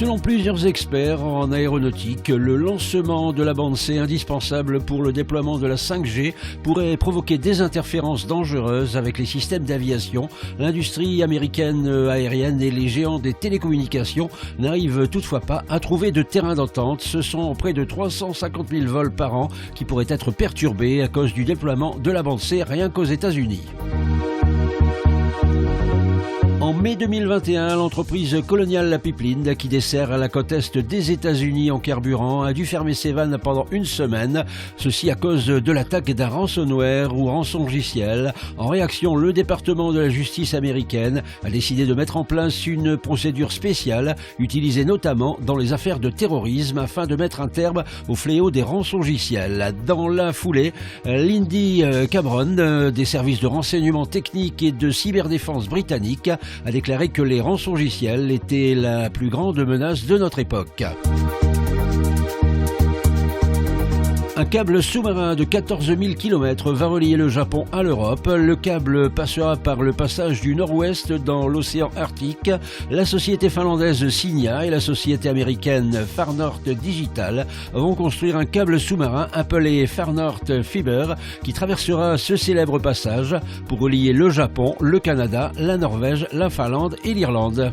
Selon plusieurs experts en aéronautique, le lancement de la bande C, indispensable pour le déploiement de la 5G, pourrait provoquer des interférences dangereuses avec les systèmes d'aviation. L'industrie américaine aérienne et les géants des télécommunications n'arrivent toutefois pas à trouver de terrain d'entente. Ce sont près de 350 000 vols par an qui pourraient être perturbés à cause du déploiement de la bande C rien qu'aux États-Unis. En mai 2021, l'entreprise Colonial Pipeline, qui dessert la côte est des États-Unis en carburant, a dû fermer ses vannes pendant une semaine. Ceci à cause de l'attaque d'un ransomware ou rançongiciel. En réaction, le département de la justice américaine a décidé de mettre en place une procédure spéciale, utilisée notamment dans les affaires de terrorisme, afin de mettre un terme au fléau des rançongiciels. Dans la foulée, Lindy Cabron, des services de renseignement technique et de cyberdéfense britannique, a déclaré que les rançongiciels étaient la plus grande menace de notre époque. Un câble sous-marin de 14 000 km va relier le Japon à l'Europe. Le câble passera par le passage du Nord-Ouest dans l'océan Arctique. La société finlandaise Signia et la société américaine Far North Digital vont construire un câble sous-marin appelé Far North Fiber qui traversera ce célèbre passage pour relier le Japon, le Canada, la Norvège, la Finlande et l'Irlande.